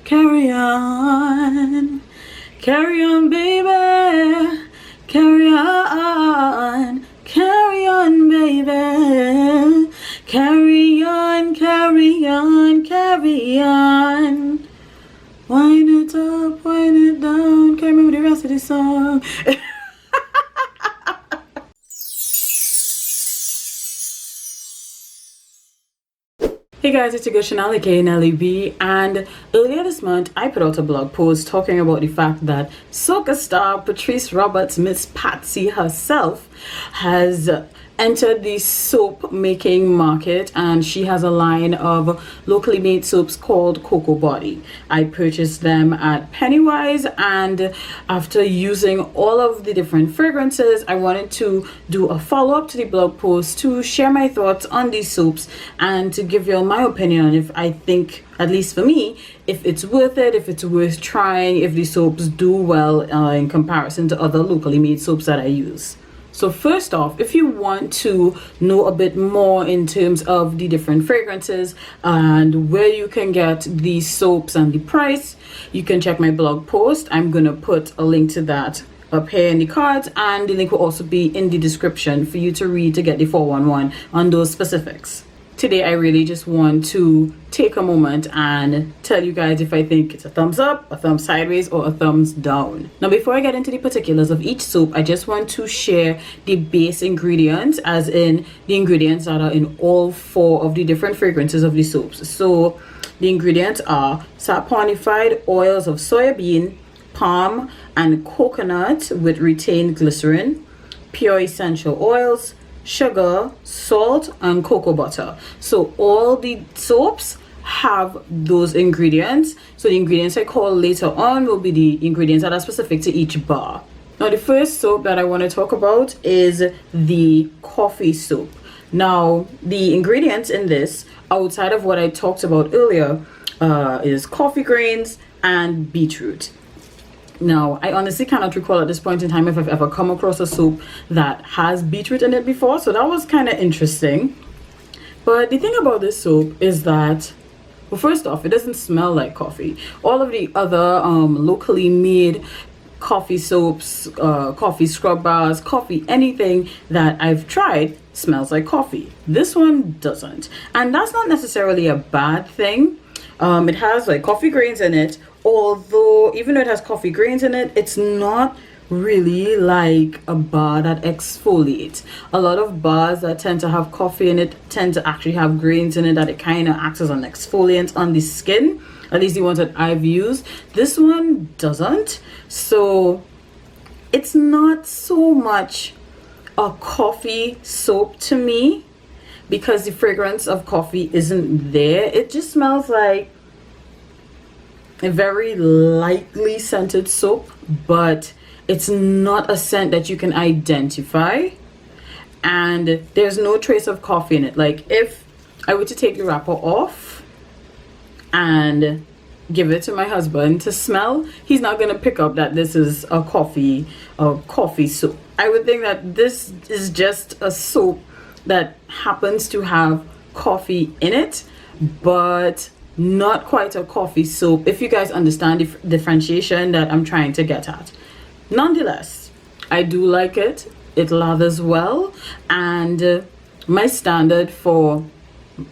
Carry on. Carry on, baby. Carry on. Carry on, baby. Carry on, carry on, carry on. Wind it up, wind it down. Can't remember the rest of the song. Hey guys, it's your girl Chanel aka Nelly B, and earlier this month I put out a blog post talking about the fact that soca star Patrice Roberts, Miss Patsy herself, has entered the soap making market, and she has a line of locally made soaps called Cocoa Body. I purchased them at Pennywise, and after using all of the different fragrances, I wanted to do a follow-up to the blog post to share my thoughts on these soaps and to give you all my opinion on if I think, at least for me, if it's worth it, if it's worth trying, if these soaps do well in comparison to other locally made soaps that I use. So first off, if you want to know a bit more in terms of the different fragrances and where you can get these soaps and the price, you can check my blog post. I'm going to put a link to that up here in the cards, and the link will also be in the description for you to read to get the 411 on those specifics. Today, I really just want to take a moment and tell you guys if I think it's a thumbs up, a thumbs sideways, or a thumbs down. Now, before I get into the particulars of each soap, I just want to share the base ingredients, as in the ingredients that are in all 4 of the different fragrances of the soaps. So, the ingredients are saponified oils of soybean, palm, and coconut with retained glycerin, pure essential oils, sugar, salt, and cocoa butter. So all the soaps have those ingredients. So the ingredients I call later on will be the ingredients that are specific to each bar. Now the first soap that I want to talk about is the coffee soap. Now the ingredients in this, outside of what I talked about earlier, is coffee grains and beetroot. Now, I honestly cannot recall at this point in time if I've ever come across a soap that has beetroot in it before, so that was kind of interesting. But the thing about this soap is that, well, first off, it doesn't smell like coffee. All of the other locally made coffee soaps, coffee scrub bars, coffee, anything that I've tried smells like coffee. This one doesn't. And that's not necessarily a bad thing. It has like coffee grains in it, although even though it has coffee grains in it, it's not really like a bar that exfoliates. A lot of bars that tend to have coffee in it tend to actually have grains in it that it kind of acts as an exfoliant on the skin, at least the ones that I've used. This one doesn't, so it's not so much a coffee soap to me, because the fragrance of coffee isn't there. It just smells like a very lightly scented soap, but it's not a scent that you can identify, and there's no trace of coffee in it. Like if I were to take the wrapper off and give it to my husband to smell, he's not going to pick up that this is a coffee soap. I would think that this is just a soap that happens to have coffee in it, but not quite a coffee soap, if you guys understand the differentiation that I'm trying to get at. Nonetheless, I do like it. It lathers well, and my standard for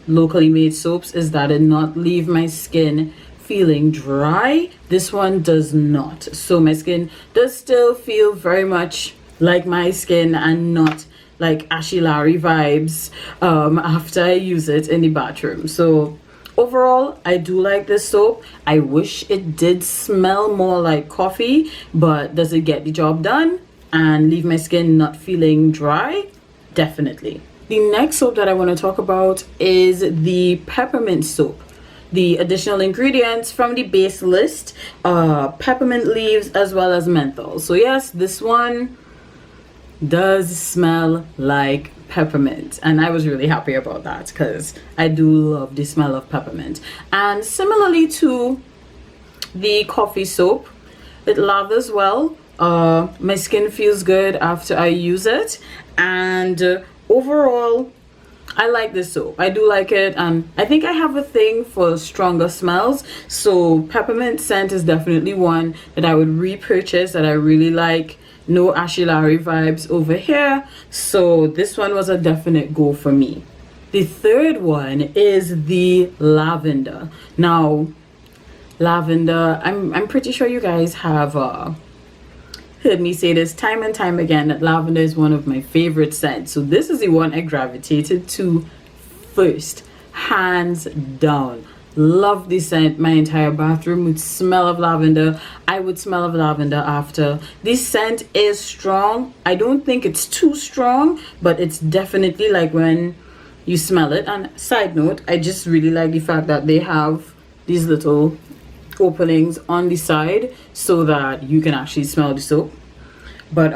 locally made soaps is that it not leave my skin feeling dry. This one does not. So my skin does still feel very much like my skin and not like Ashy Larry vibes after I use it in the bathroom. So overall, I do like this soap. I wish it did smell more like coffee, but does it get the job done and leave my skin not feeling dry? Definitely. The next soap that I want to talk about is the Peppermint Soup. The additional ingredients from the base list, peppermint leaves as well as menthol. So yes, this one does smell like peppermint, and I was really happy about that because I do love the smell of peppermint. And similarly to the coffee soap, it lathers well. My skin feels good after I use it, and overall I like this soap. I do like it, and I think I have a thing for stronger smells, so peppermint scent is definitely one that I would repurchase, that I really like. No ashilari vibes over here, so this one was a definite go for me. The third one is the lavender. Now lavender, I'm pretty sure you guys have heard me say this time and time again, that lavender is one of my favorite scents. So this is the one I gravitated to first, hands down. Love the scent. My entire bathroom would smell of lavender. I would smell of lavender after. This scent is strong. I don't think it's too strong, but it's definitely like when you smell it. And side note, I just really like the fact that they have these little openings on the side so that you can actually smell the soap. But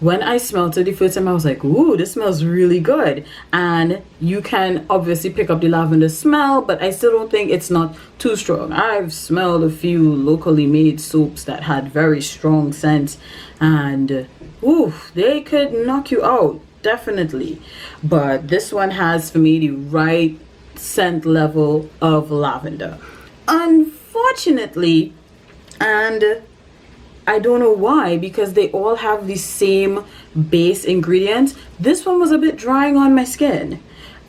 when I smelled it the first time, I was like, ooh, this smells really good. And you can obviously pick up the lavender smell, but I still don't think it's not too strong. I've smelled a few locally made soaps that had very strong scents, and ooh, they could knock you out, definitely. But this one has for me the right scent level of lavender. Unfortunately, and I don't know why, because they all have the same base ingredients, this one was a bit drying on my skin,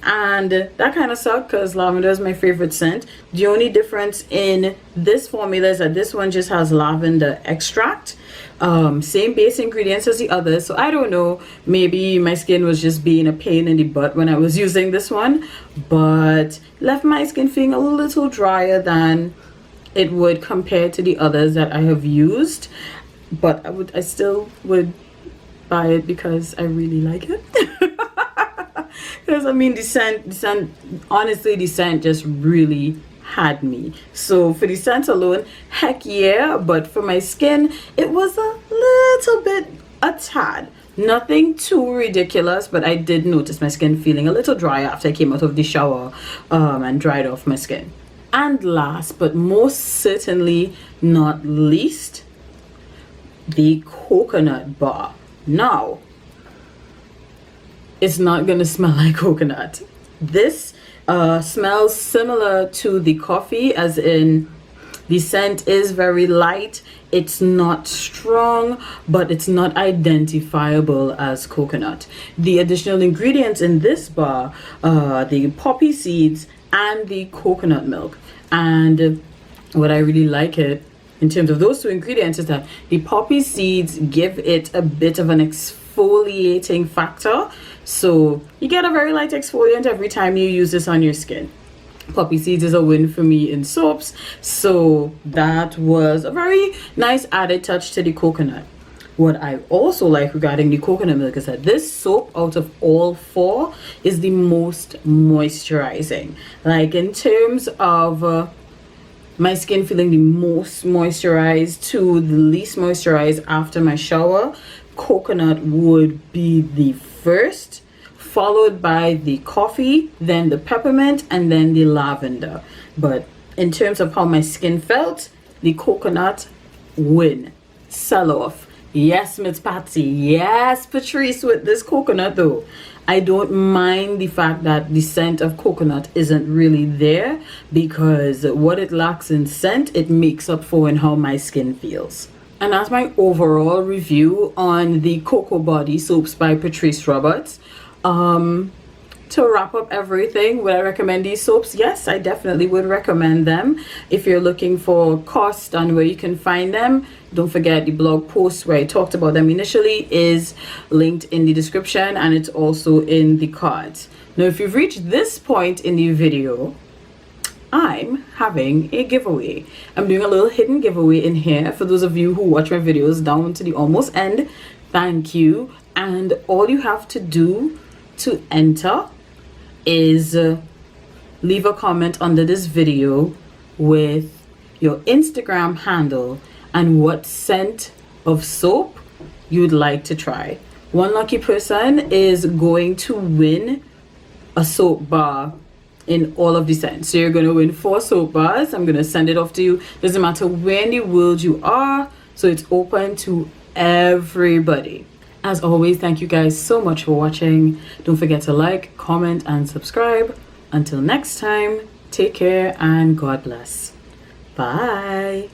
and that kind of sucked because lavender is my favorite scent. The only difference in this formula is that this one just has lavender extract, same base ingredients as the others. So I don't know, maybe my skin was just being a pain in the butt when I was using this one, but left my skin feeling a little drier than it would compared to the others that I have used. But I still would buy it because I really like it. Because I mean, the scent, honestly, the scent just really had me. So for the scent alone, heck yeah. But for my skin, it was a little bit, a tad. Nothing too ridiculous, but I did notice my skin feeling a little dry after I came out of the shower and dried off my skin. And last but most certainly not least, the coconut bar. Now, it's not gonna smell like coconut. This smells similar to the coffee, as in the scent is very light. It's not strong, but it's not identifiable as coconut. The additional ingredients in this bar are the poppy seeds and the coconut milk. And what I really like it in terms of those two ingredients is that the poppy seeds give it a bit of an exfoliating factor, so you get a very light exfoliant every time you use this on your skin. Poppy seeds is a win for me in soaps, so that was a very nice added touch to the coconut. What I also like regarding the coconut milk is that this soap out of all four is the most moisturizing. Like in terms of my skin feeling the most moisturized to the least moisturized after my shower, coconut would be the first, followed by the coffee, then the peppermint, and then the lavender. But in terms of how my skin felt, the coconut win. Sell off. Yes, Miss Patsy. Yes, Patrice, with this coconut though. I don't mind the fact that the scent of coconut isn't really there, because what it lacks in scent, it makes up for in how my skin feels. And as my overall review on the Cocoa Body Soaps by Patrice Roberts, to wrap up everything, would I recommend these soaps? Yes, I definitely would recommend them. If you're looking for cost and where you can find them, don't forget the blog post where I talked about them initially is linked in the description, and it's also in the cards. Now, if you've reached this point in the video, I'm having a giveaway. I'm doing a little hidden giveaway in here for those of you who watch my videos down to the almost end. Thank you. And all you have to do to enter is leave a comment under this video with your Instagram handle and what scent of soap you'd like to try. One lucky person is going to win a soap bar in all of the scents. So you're going to win 4 soap bars. I'm going to send it off to you. Doesn't matter where in the world you are, so it's open to everybody. As always, thank you guys so much for watching. Don't forget to like, comment, and subscribe. Until next time, take care and God bless. Bye.